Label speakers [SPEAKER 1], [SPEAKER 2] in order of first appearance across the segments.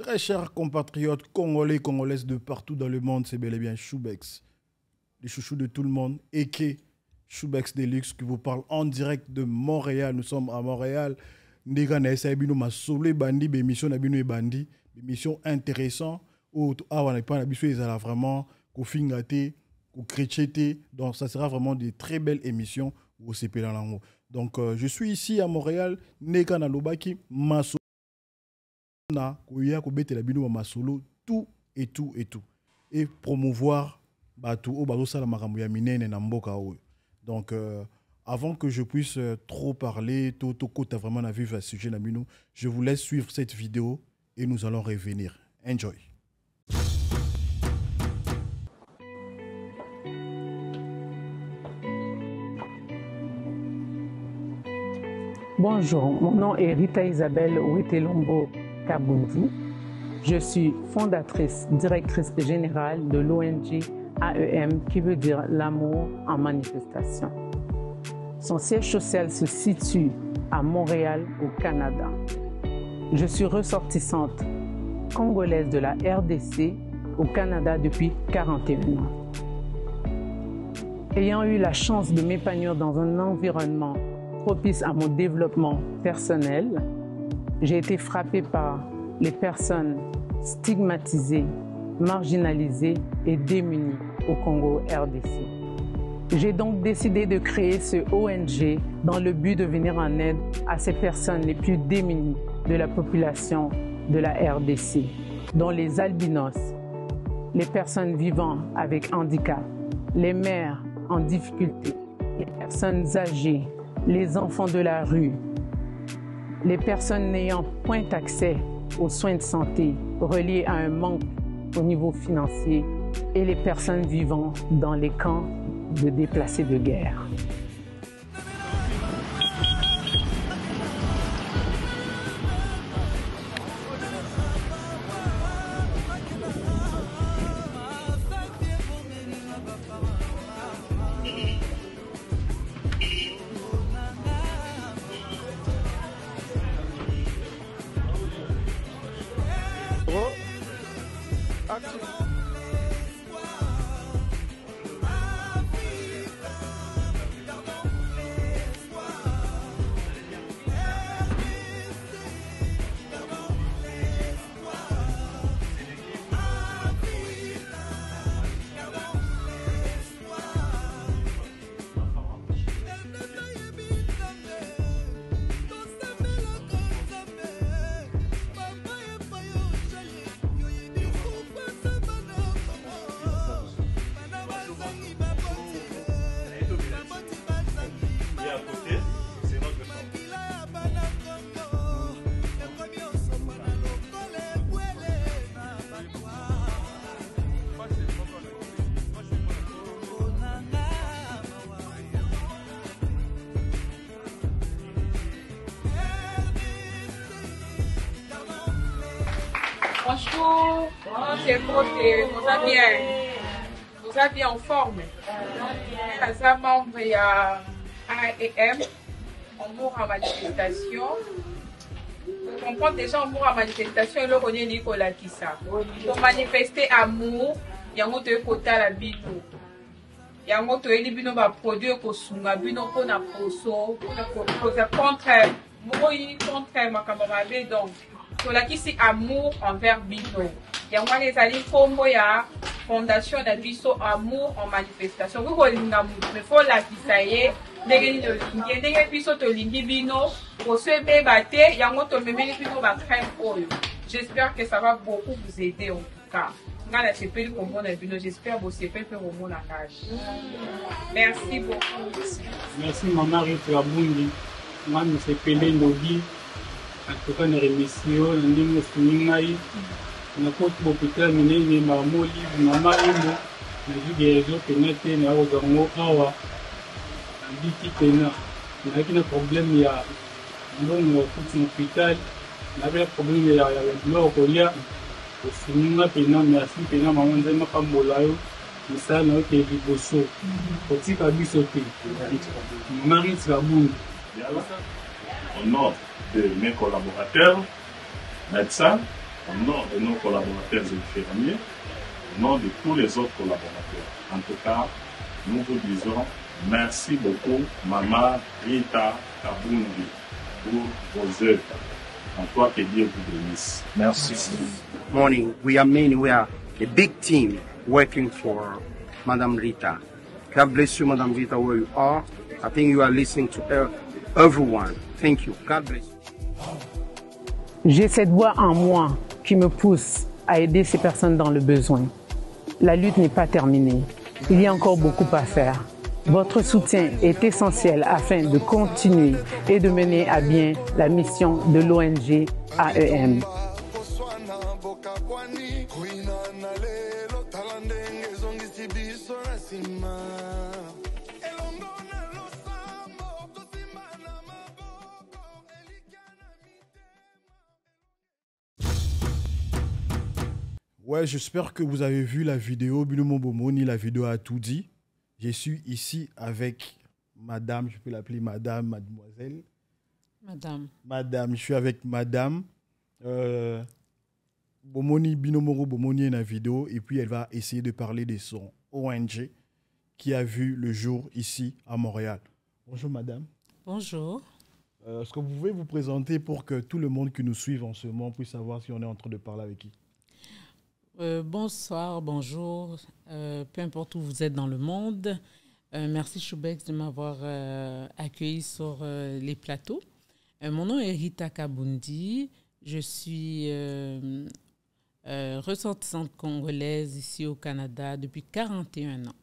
[SPEAKER 1] Très chers compatriotes congolais, congolaises de partout dans le monde, c'est bel et bien Choubex, les chouchous de tout le monde, et Choubex Deluxe qui vous parle en direct de Montréal. Nous sommes à Montréal. Ndega na esa bino masolo bandi émission na bino e bandi, émission intéressant où on n'est pas habitué à vraiment ko fingate, ko créchete. Donc ça sera vraiment des très belles émissions au CP dans l'ango. Donc je suis ici à Montréal, Ndega na lobaki masolo na koya ko bete la bino masolo tout et tout et tout et promouvoir bato o bazo sala makambo ya minene na mboka oyo. Donc avant que je puisse trop parler, t'as vraiment à vivre à ce sujet, je vous laisse suivre cette vidéo et nous allons revenir. Enjoy.
[SPEAKER 2] Bonjour, mon nom est Rita Isabelle Witelombo Kabundi. Je suis fondatrice, directrice générale de l'ONG AEM, qui veut dire l'amour en manifestation. Son siège social se situe à Montréal, au Canada. Je suis ressortissante congolaise de la RDC au Canada depuis 41 ans. Ayant eu la chance de m'épanouir dans un environnement propice à mon développement personnel, j'ai été frappée par les personnes stigmatisées, marginalisées et démunies au Congo RDC. J'ai donc décidé de créer ce ONG dans le but de venir en aide à ces personnes les plus démunies de la population de la RDC, dont les albinos, les personnes vivant avec handicap, les mères en difficulté, les personnes âgées, les enfants de la rue, les personnes n'ayant point accès aux soins de santé reliés à un manque au niveau financier et les personnes vivant dans les camps de déplacés de guerre.
[SPEAKER 3] Franchement, c'est beau, vous êtes bien en forme. Les membres il y a AEM, amour en manifestation. Pour comprendre déjà amour en manifestation, il y a Nicolas Kissa. Pour manifester amour, il y a un autre côté à la bino. Il y a un autre bino va produire pour sunga bino pour na poso contre ma camarade donc. Cela qui c'est amour envers Bino. Il y a moi les alliés comme il y a fondation d'Abisso amour en manifestation. Vous voyez l'amour, mais faut la qui ça y est. Des Bisso to lingi Bino. Pour se débattre, il y a un autre même Bino va très haut. J'espère que ça va beaucoup vous aider en tout cas. J'espère que vous avez au monde à cage. Merci beaucoup.
[SPEAKER 4] Merci maman Rita Bundi. Moi, je suis Pelé Nogi. En tout cas, nous remercions les Ngai. Nous avons l'hôpital miné, maman livre, maman Imo. Nous avons des réseaux connectés, nous avons des mots awa. Nous avons des problèmes, il y a un hôpital. Nous avons des problèmes, il y a un hôpital. Ofuninga pena merci pena mama nzema pambolayo misala na ke liboso otika biso te Marie Tsabou.
[SPEAKER 5] Au nom de mes collaborateurs médecins au nom de nos collaborateurs infirmiers, au nom de tous les autres collaborateurs. En tout cas, nous vous disons merci beaucoup, Maman Rita Kabundi, pour vos œuvres. En toi, que Dieu vous bénisse.
[SPEAKER 6] Merci.
[SPEAKER 7] Morning. We are a big team working for Madame Rita. God bless you, Madame Rita, where you are. I think you are listening to everyone. Thank you. God bless you.
[SPEAKER 2] J'ai cette voix en moi qui me pousse à aider ces personnes dans le besoin. La lutte n'est pas terminée. Il y a encore beaucoup à faire. Votre soutien est essentiel afin de continuer et de mener à bien la mission de l'ONG AEM.
[SPEAKER 1] Ouais, j'espère que vous avez vu la vidéo. Binomou Bomoni, la vidéo a tout dit. Je suis ici avec madame, je peux l'appeler madame, mademoiselle. Madame, je suis avec madame. Bomoni, Binomoro Bomoni est dans la vidéo et puis elle va essayer de parler de son ONG qui a vu le jour ici à Montréal. Bonjour madame.
[SPEAKER 8] Bonjour.
[SPEAKER 1] Est-ce que vous pouvez vous présenter pour que tout le monde qui nous suive en ce moment puisse savoir si on est en train de parler avec qui?
[SPEAKER 8] Bonsoir, bonjour, peu importe où vous êtes dans le monde. Merci Choubex de m'avoir accueilli sur les plateaux. Mon nom est Rita Kabundi. Je suis ressortissante congolaise ici au Canada depuis 41 ans.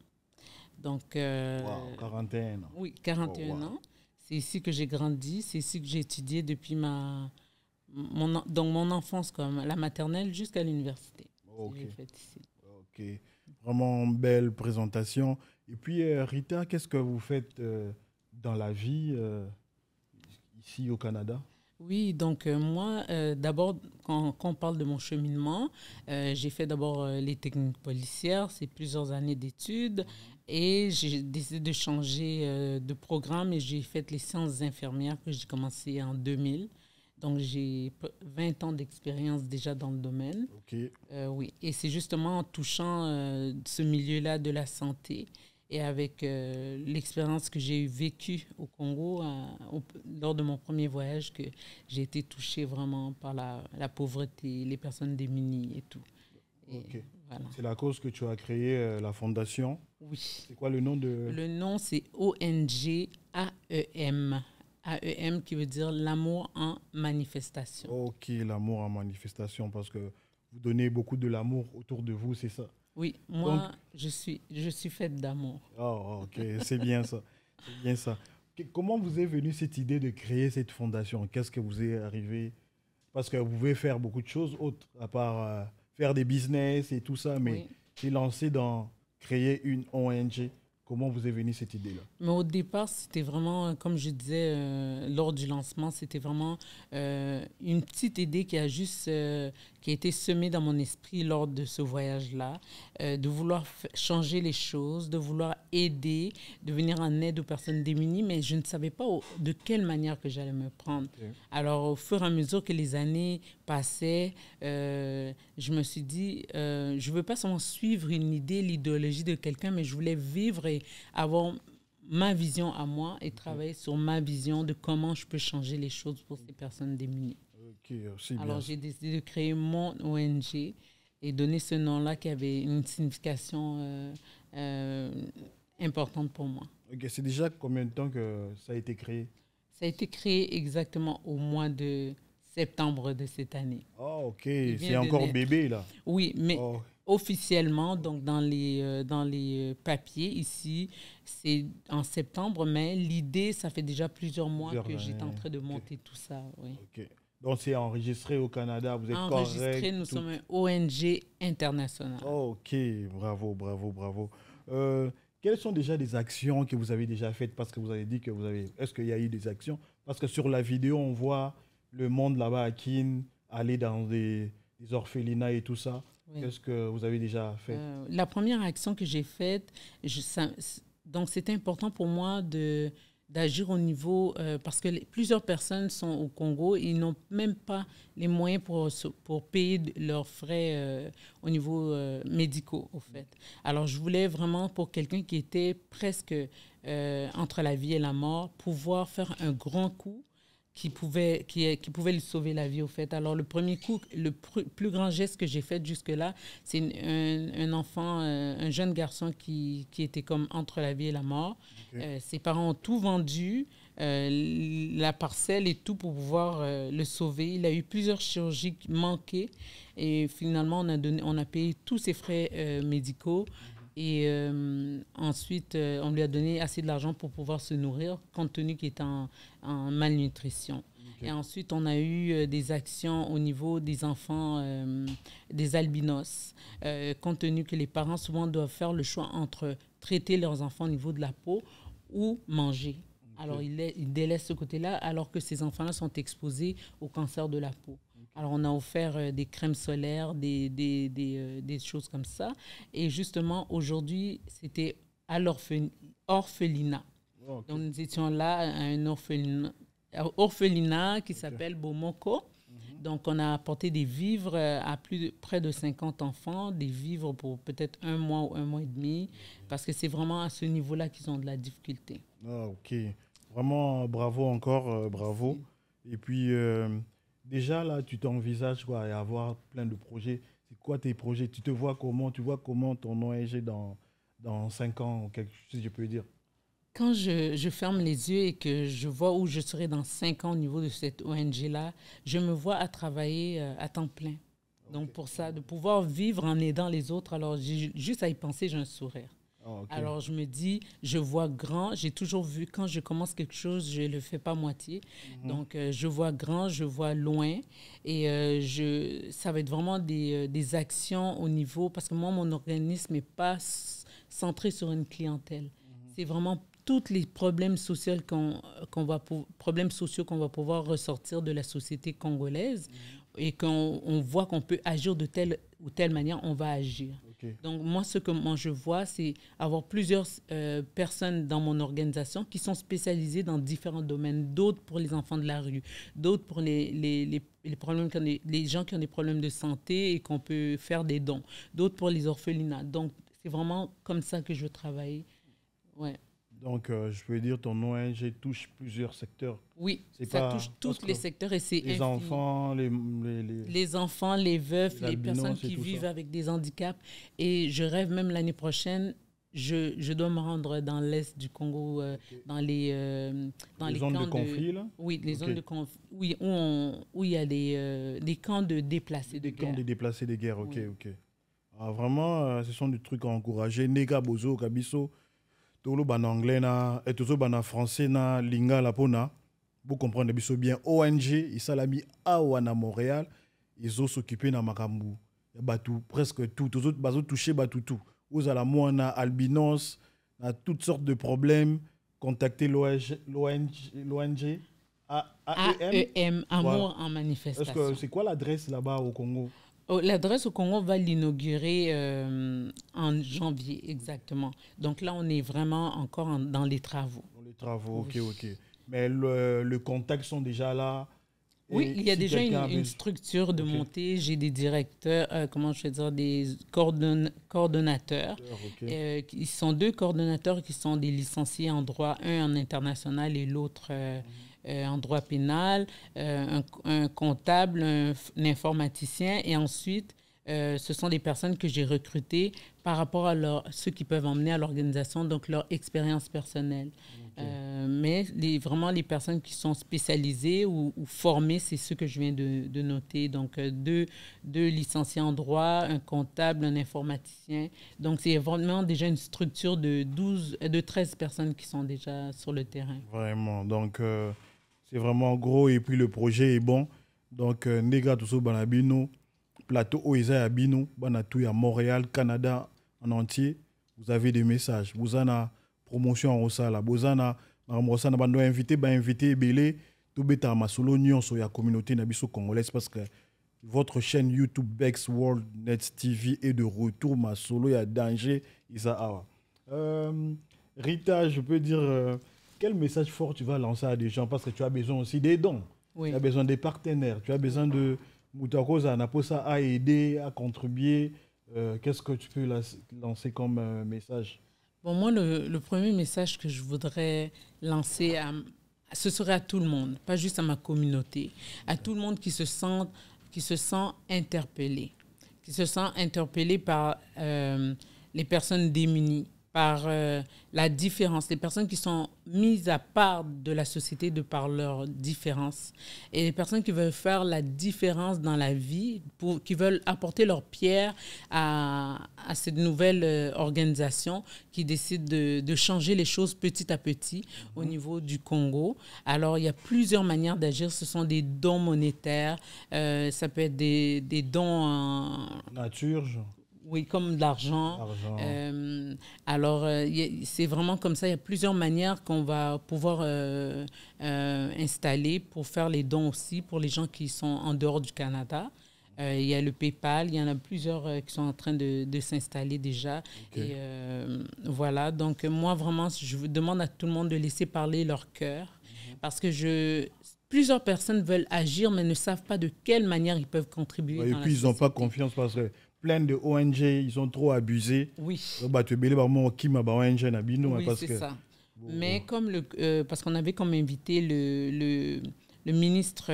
[SPEAKER 8] Donc,
[SPEAKER 1] 41 ans.
[SPEAKER 8] Oui, 41 ans. C'est ici que j'ai grandi, c'est ici que j'ai étudié depuis mon enfance, comme la maternelle jusqu'à l'université.
[SPEAKER 1] Ok. Vraiment belle présentation. Et puis, Rita, qu'est-ce que vous faites dans la vie ici au Canada?
[SPEAKER 8] Oui, donc moi, d'abord, quand on parle de mon cheminement, j'ai fait d'abord les techniques policières, c'est plusieurs années d'études, et j'ai décidé de changer de programme et j'ai fait les sciences infirmières que j'ai commencé en 2000. Donc, j'ai 20 ans d'expérience déjà dans le domaine. Oui, et c'est justement en touchant ce milieu-là de la santé et avec l'expérience que j'ai vécue au Congo lors de mon premier voyage que j'ai été touchée vraiment par la pauvreté, les personnes démunies et tout. Et voilà.
[SPEAKER 1] C'est la cause que tu as créé la fondation?
[SPEAKER 8] Oui.
[SPEAKER 1] C'est quoi le nom de...
[SPEAKER 8] Le nom, c'est ONG AEM. AEM qui veut dire l'amour en manifestation.
[SPEAKER 1] Ok, l'amour en manifestation, parce que vous donnez beaucoup de l'amour autour de vous, c'est ça?
[SPEAKER 8] Oui, moi, je suis faite d'amour.
[SPEAKER 1] Oh, ok, c'est bien ça. C'est bien ça. Comment vous est venue cette idée de créer cette fondation? Qu'est-ce que vous est arrivé? Parce que vous pouvez faire beaucoup de choses autres, à part faire des business et tout ça, mais c'est lancé dans créer une ONG. Comment vous est venue cette idée-là?
[SPEAKER 8] Mais au départ, c'était vraiment, comme je disais lors du lancement, c'était vraiment une petite idée qui a été semée dans mon esprit lors de ce voyage-là, de vouloir changer les choses, de vouloir aider, de venir en aide aux personnes démunies, mais je ne savais pas de quelle manière que j'allais me prendre. Alors, au fur et à mesure que les années passaient, je me suis dit, je ne veux pas seulement suivre une idée, l'idéologie de quelqu'un, mais je voulais vivre et avoir ma vision à moi et travailler sur ma vision de comment je peux changer les choses pour ces personnes démunies. Alors, j'ai décidé de créer mon ONG et donner ce nom-là qui avait une signification importante pour moi.
[SPEAKER 1] C'est déjà combien de temps que ça a été créé? Ça
[SPEAKER 8] a été créé exactement au mois de septembre de cette année.
[SPEAKER 1] Oh, ok. C'est encore bébé, là.
[SPEAKER 8] Oui, mais officiellement, donc dans les papiers ici, c'est en septembre, mais l'idée, ça fait déjà plusieurs mois que j'étais en train de monter tout ça. Oui.
[SPEAKER 1] Donc, c'est enregistré au Canada, vous êtes
[SPEAKER 8] enregistré,
[SPEAKER 1] correct?
[SPEAKER 8] Nous sommes un ONG international.
[SPEAKER 1] Ok, bravo, bravo, bravo. Quelles sont déjà des actions que vous avez déjà faites? Parce que vous avez dit que vous avez... Est-ce qu'il y a eu des actions? Parce que sur la vidéo, on voit le monde là-bas à Kin aller dans des orphelinats et tout ça. Oui. Qu'est-ce que vous avez déjà fait?
[SPEAKER 8] La première action que j'ai faite, donc c'était important pour moi d'agir au niveau, parce que plusieurs personnes sont au Congo, ils n'ont même pas les moyens pour payer leurs frais au niveau médicaux, au fait. Alors, je voulais vraiment, pour quelqu'un qui était presque entre la vie et la mort, pouvoir faire un grand coup qui pouvait lui sauver la vie, au fait. Alors, le premier coup, le plus grand geste que j'ai fait jusque-là, c'est un enfant, un jeune garçon qui était comme entre la vie et la mort. Okay. Ses parents ont tout vendu, la parcelle et tout pour pouvoir le sauver. Il a eu plusieurs chirurgies manquées et finalement, on a payé tous ses frais médicaux. Et ensuite, on lui a donné assez de l'argent pour pouvoir se nourrir, compte tenu qu'il était en malnutrition. Okay. Et ensuite, on a eu des actions au niveau des enfants, des albinos, compte tenu que les parents souvent doivent faire le choix entre traiter leurs enfants au niveau de la peau ou manger. Okay. Alors, ils délaissent ce côté-là, alors que ces enfants-là sont exposés au cancer de la peau. Alors, on a offert des crèmes solaires, des choses comme ça. Et justement, aujourd'hui, c'était à l'orphelinat. Oh, okay. Donc, nous étions là à un orphelinat qui s'appelle Bomoko. Donc, on a apporté des vivres à près de 50 enfants, des vivres pour peut-être 1 mois ou 1 mois et demi, parce que c'est vraiment à ce niveau-là qu'ils ont de la difficulté.
[SPEAKER 1] Ah, OK. Vraiment, bravo encore, bravo. Et puis... déjà, là, tu t'envisages quoi, à avoir plein de projets. C'est quoi tes projets? Tu vois comment ton ONG dans 5 ans, si je peux dire?
[SPEAKER 8] Quand je ferme les yeux et que je vois où je serai dans 5 ans au niveau de cette ONG-là, je me vois à travailler à temps plein. Okay. Donc, pour ça, de pouvoir vivre en aidant les autres, alors juste à y penser, j'ai un sourire. Oh, okay. Alors, je me dis, je vois grand. J'ai toujours vu, quand je commence quelque chose, je ne le fais pas moitié. Donc, je vois grand, je vois loin. Et ça va être vraiment des actions au niveau... Parce que moi, mon organisme n'est pas centré sur une clientèle. C'est vraiment tous les problèmes sociaux qu'on va pouvoir ressortir de la société congolaise et qu'on voit qu'on peut agir de telle ou telle manière, on va agir. Okay. Donc, moi, ce que je vois, c'est avoir plusieurs personnes dans mon organisation qui sont spécialisées dans différents domaines. D'autres pour les enfants de la rue, d'autres pour les problèmes, les gens qui ont des problèmes de santé et qu'on peut faire des dons, d'autres pour les orphelinats. Donc, c'est vraiment comme ça que je veux travailler. Ouais.
[SPEAKER 1] Donc, je peux dire, ton ONG touche plusieurs secteurs.
[SPEAKER 8] Oui, ça touche tous les secteurs et c'est
[SPEAKER 1] les enfants,
[SPEAKER 8] les enfants, les veufs, les personnes qui vivent avec des handicaps. Et je rêve même l'année prochaine, je dois me rendre dans l'est du Congo, okay. dans les
[SPEAKER 1] zones de conflit, là?
[SPEAKER 8] Oui, les zones de conflit, oui, où il y a des camps de déplacés de guerre.
[SPEAKER 1] Des camps de déplacés de guerre, ok, oui. Ok. Alors, vraiment, ce sont des trucs à encourager. Nega Bozo, Kabiso. Tolo ban anglais na et toujours ban français na linga la pona pour comprendre bien ONG isalami awana Montréal ils ont s'occupé na makambu batu presque tout tous autres bazo toucher batu tout aux ala moana albinos na toutes sortes de problèmes contacter l'ONG
[SPEAKER 8] AEM Amour en manifestation.
[SPEAKER 1] Est-ce que c'est quoi l'adresse là-bas au Congo?
[SPEAKER 8] L'adresse au Congo, on va l'inaugurer en janvier, exactement. Donc là, on est vraiment encore dans les travaux.
[SPEAKER 1] Dans les travaux, ok, ok. Mais le contact sont déjà là?
[SPEAKER 8] Oui, il y a déjà une structure de montée. J'ai des directeurs, comment je vais dire, des coordonnateurs. Okay. Ils sont 2 coordonnateurs qui sont des licenciés en droit, un en international et l'autre... en droit pénal, un comptable, un informaticien. Et ensuite, ce sont des personnes que j'ai recrutées par rapport à ceux qui peuvent emmener à l'organisation, donc leur expérience personnelle. Okay. Mais vraiment, les personnes qui sont spécialisées ou formées, c'est ceux que je viens de noter. Donc, 2 licenciés en droit, un comptable, un informaticien. Donc, c'est vraiment déjà une structure de 13 personnes qui sont déjà sur le terrain.
[SPEAKER 1] Vraiment. Donc... c'est vraiment gros et puis le projet est bon. Donc, Nega Toso Banabino, plateau Oisa Abino, Banatou à Montréal, Canada en entier. Vous avez des messages. Vous avez une promotion en Rosala. Vous avez invité Belé, tout bêta Masolo Nyon sur la communauté nabiso congolaise parce que votre chaîne YouTube Bex World Net TV est de retour. Masolo, il y a danger. Rita, je peux dire. quel message fort tu vas lancer à des gens? Parce que tu as besoin aussi des dons.
[SPEAKER 8] Oui.
[SPEAKER 1] Tu as besoin des partenaires. Tu as besoin de Moutakosa, Naposa à aider, à contribuer. Qu'est-ce que tu peux lancer comme message?
[SPEAKER 8] Bon, moi, le premier message que je voudrais lancer, ce serait à tout le monde, pas juste à ma communauté, à tout le monde qui se sent interpellé, par les personnes démunies, par la différence, les personnes qui sont mises à part de la société de par leur différence, et les personnes qui veulent faire la différence dans la vie, qui veulent apporter leur pierre à cette nouvelle organisation qui décide de changer les choses petit à petit au niveau du Congo. Alors, il y a plusieurs manières d'agir. Ce sont des dons monétaires, ça peut être des dons en
[SPEAKER 1] nature, genre.
[SPEAKER 8] Oui, comme de l'argent. Alors, c'est vraiment comme ça. Il y a plusieurs manières qu'on va pouvoir installer pour faire les dons aussi pour les gens qui sont en dehors du Canada. Il y a le PayPal, il y en a plusieurs qui sont en train de s'installer déjà. Okay. Et voilà, donc moi, vraiment, je vous demande à tout le monde de laisser parler leur cœur parce que plusieurs personnes veulent agir mais ne savent pas de quelle manière ils peuvent contribuer.
[SPEAKER 1] Et puis, ils n'ont pas confiance parce que plein de ONG, ils ont trop abusé.
[SPEAKER 8] Oui.
[SPEAKER 1] Oui,
[SPEAKER 8] c'est ça. Mais comme parce qu'on avait comme invité le ministre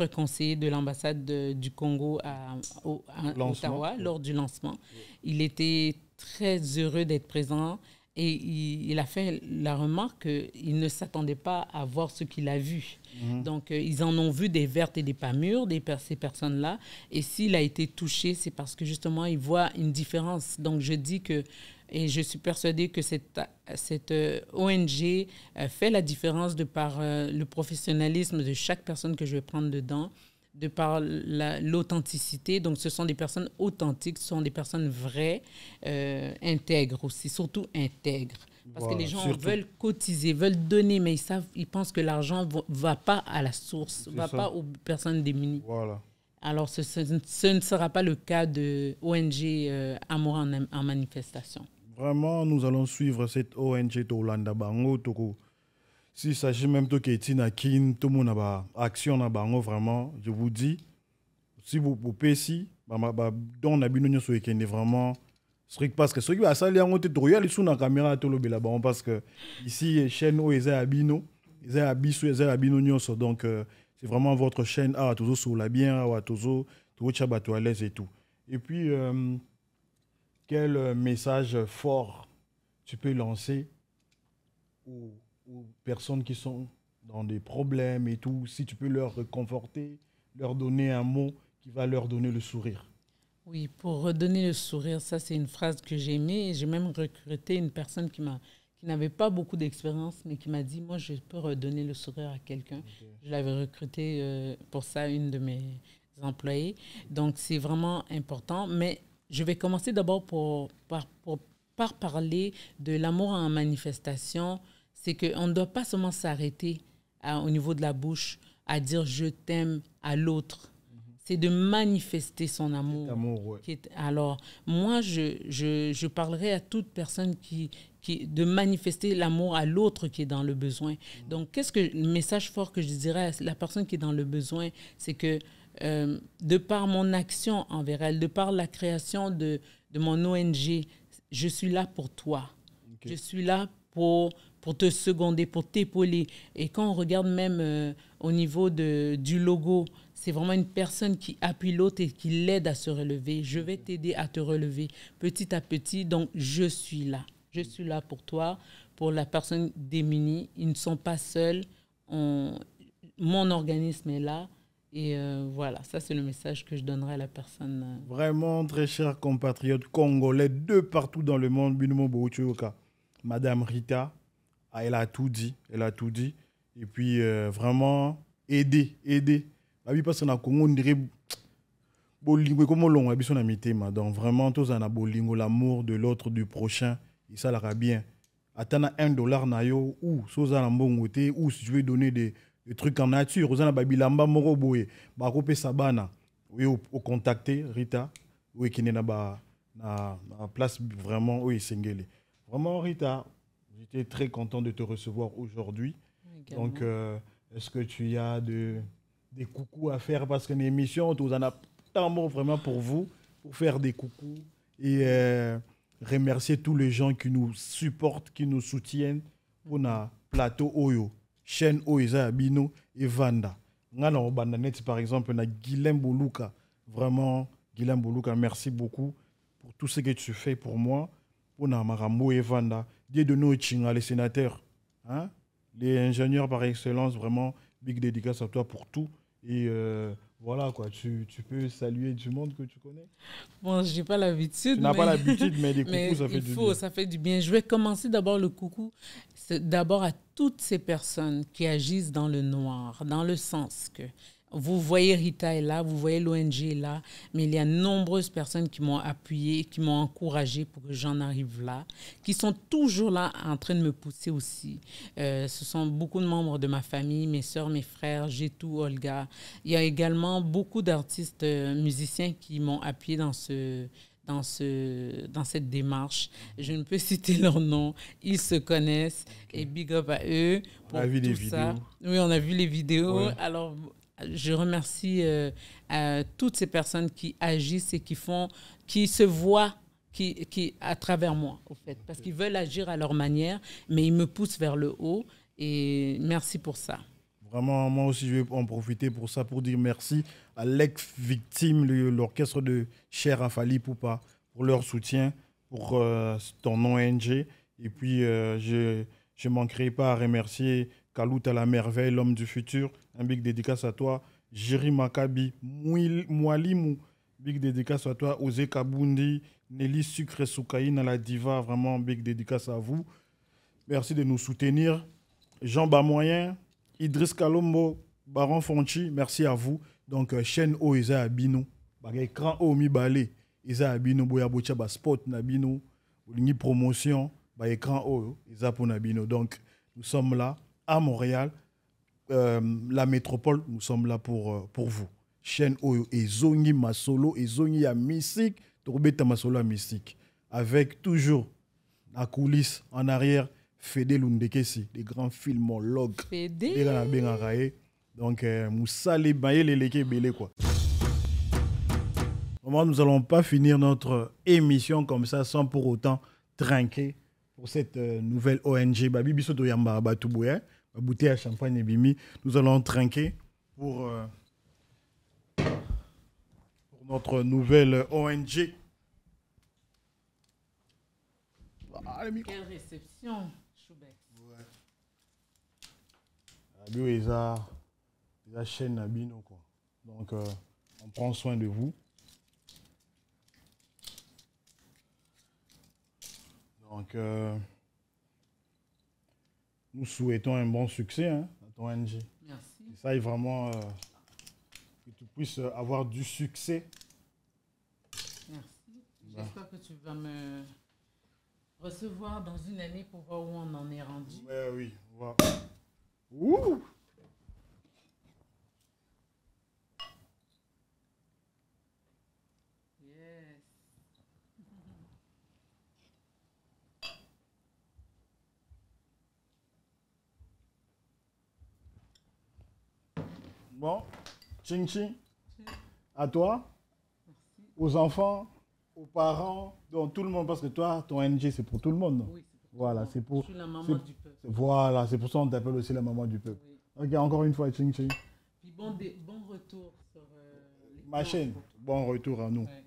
[SPEAKER 8] conseiller de l'ambassade du Congo à Ottawa lors du lancement, il était très heureux d'être présent. Et il a fait la remarque qu'il ne s'attendait pas à voir ce qu'il a vu. Donc, ils en ont vu des vertes et des pas mûres, ces personnes-là. Et s'il a été touché, c'est parce que justement, il voit une différence. Donc, je dis que, et je suis persuadée que cette ONG fait la différence de par le professionnalisme de chaque personne que je vais prendre dedans, de par l'authenticité. Donc, ce sont des personnes authentiques, ce sont des personnes vraies, intègres aussi, surtout intègres. Parce que les gens veulent cotiser, veulent donner, mais ils pensent que l'argent ne va pas à la source, ne va pas aux personnes démunies.
[SPEAKER 1] Voilà.
[SPEAKER 8] Alors, ce ne sera pas le cas de ONG Amour en manifestation.
[SPEAKER 1] Vraiment, nous allons suivre cette ONG Tolanda Bango Toko. S'il s'agit même de Ketina Kin, tout le monde a action na bango vraiment. Je vous dis, si vous pouvez ici, dans la binounia sur Ekene vraiment strict parce que ceux qui va salir en tête royal ils sont na caméra tout le bela parce que ici chaîne où ils abino, ils abisso, ils abinounia donc c'est vraiment votre chaîne à toujours sur la bien à toujours chabato à l'aise et tout. Et puis quel message fort tu peux lancer aux personnes qui sont dans des problèmes et tout, si tu peux leur réconforter, leur donner un mot qui va leur donner le sourire.
[SPEAKER 8] Oui, pour redonner le sourire, ça c'est une phrase que j'ai aimée. J'ai même recruté une personne qui n'avait pas beaucoup d'expérience, mais qui m'a dit, moi je peux redonner le sourire à quelqu'un. Okay. Je l'avais recruté pour ça, une de mes employés. Donc c'est vraiment important, mais je vais commencer d'abord par parler de l'amour en manifestation. C'est qu'on ne doit pas seulement s'arrêter au niveau de la bouche à dire « je t'aime » à l'autre. C'est de manifester son amour.
[SPEAKER 1] Ouais.
[SPEAKER 8] Alors, moi, je parlerai à toute personne de manifester l'amour à l'autre qui est dans le besoin. Donc, le message fort que je dirais à la personne qui est dans le besoin, c'est que de par mon action envers elle, de par la création de mon ONG, je suis là pour toi. Okay. Je suis là pour te seconder, pour t'épauler. Et quand on regarde même au niveau du logo, c'est vraiment une personne qui appuie l'autre et qui l'aide à se relever. Je vais t'aider à te relever petit à petit. Donc, je suis là. Je suis là pour toi, pour la personne démunie. Ils ne sont pas seuls. Mon organisme est là. Et voilà, ça c'est le message que je donnerai à la personne.
[SPEAKER 1] Vraiment, très chers compatriotes congolais de partout dans le monde, Madame Rita, elle a tout dit. Et puis, vraiment, aider. Parce que dans le Congo, on dirait donc vraiment, tous en a l'amour de l'autre, du prochain, et ça l'ira bien. Attends $1 ou si tu veux donner des trucs en nature, au contacter Rita, qui est na place vraiment, Sengele. Vraiment, Rita, J'étais très content de te recevoir aujourd'hui. Donc, est-ce que tu as des coucous à faire? Parce qu'une émission, tu en as tant bon vraiment pour vous, pour faire des coucous et remercier tous les gens qui nous supportent, qui nous soutiennent pour notre plateau Oyo, chaîne Oiza Abino et Vanda. Par exemple, on a Guilhem Boluka. Vraiment, Guilhem Boluka, merci beaucoup pour tout ce que tu fais pour moi, pour Namarambo et Vanda. Dieu de nous, les sénateurs, hein? Les ingénieurs par excellence, vraiment, big dédicace à toi pour tout. Et voilà, quoi, tu peux saluer du monde que tu connais.
[SPEAKER 8] Bon, je n'ai pas l'habitude.
[SPEAKER 1] Tu n'as pas l'habitude, mais des coucous, ça fait du bien.
[SPEAKER 8] Ça fait du bien. Je vais commencer d'abord le coucou. D'abord à toutes ces personnes qui agissent dans le noir, dans le sens que vous voyez Rita est là, vous voyez l'ONG est là, mais il y a nombreuses personnes qui m'ont appuyé, qui m'ont encouragé pour que j'en arrive là, qui sont toujours là en train de me pousser aussi. Ce sont beaucoup de membres de ma famille, mes soeurs, mes frères, Jetou, Olga. Il y a également beaucoup d'artistes musiciens qui m'ont appuyé dans cette démarche. Je ne peux citer leur nom. Ils se connaissent et big up à eux pour
[SPEAKER 1] on a vu
[SPEAKER 8] tout
[SPEAKER 1] les
[SPEAKER 8] ça.
[SPEAKER 1] vidéos.
[SPEAKER 8] Oui, on a vu les vidéos.
[SPEAKER 1] Ouais.
[SPEAKER 8] Alors, je remercie toutes ces personnes qui agissent et qui se voient à travers moi, au fait, parce qu'ils veulent agir à leur manière, mais ils me poussent vers le haut et merci pour ça.
[SPEAKER 1] Vraiment, moi aussi, je vais en profiter pour ça, pour dire merci à l'ex-victime, l'orchestre de Cher Afali Poupa, pour leur soutien, pour ton ONG. Et puis, je ne manquerai pas à remercier Kalout à la merveille, l'homme du futur. Un big dédicace à toi. Jiri Makabi, Moualimou, big dédicace à toi. Ose Kabundi, Nelly Sucre Soukaïne à la diva, vraiment big dédicace à vous. Merci de nous soutenir. Jean Bamoyen, Idriss Kalombo, Baron Fonchi, merci à vous. Donc, chaîne O, Isa Abino, écran O, Mi Balé, Isa Abino, Boya Bocha, Spot Nabino, Ni Promotion, écran O, Isa pour Nabino. Donc, nous sommes là à Montréal, la métropole, nous sommes là pour vous. Chaîne O, et Zongi Masolo, et Zongi à Mystique, Torbeta Masolo à Mystique. Avec toujours la coulisse en arrière, Fédé Lundekesi, des grands filmologues.
[SPEAKER 8] Fédé.
[SPEAKER 1] Donc, Moussa Lebaye, les Leke Belé, quoi. Vraiment, nous n'allons pas finir notre émission comme ça sans pour autant trinquer pour cette nouvelle ONG. Babi Bisoto Yamba Batouboya, bouteille à champagne et bimi. Nous allons trinquer pour notre nouvelle ONG.
[SPEAKER 8] Ah, quelle réception, Choubek.
[SPEAKER 1] Ouais. Abio, la chaîne Nabino, quoi. Donc, on prend soin de vous. Donc, nous souhaitons un bon succès à ton ONG.
[SPEAKER 8] Merci.
[SPEAKER 1] Et ça est vraiment que tu puisses avoir du succès.
[SPEAKER 8] Merci. J'espère que tu vas me recevoir dans une année pour voir où on en est rendu.
[SPEAKER 1] Ouais, oui, on va. Ouh!
[SPEAKER 8] Yes.
[SPEAKER 1] Bon, Ching Ching, à toi, aux enfants, aux parents, donc tout le monde, parce que toi, ton ONG, c'est pour tout le monde. Non?
[SPEAKER 8] Oui, c'est pour
[SPEAKER 1] voilà, c'est pour.
[SPEAKER 8] Je suis la maman du peuple.
[SPEAKER 1] Voilà, c'est pour ça qu'on t'appelle aussi la maman du peuple. Oui. Ok, encore une fois, Ching Ching.
[SPEAKER 8] Puis bon retour sur
[SPEAKER 1] ma chaîne. Bon retour à nous. Ouais.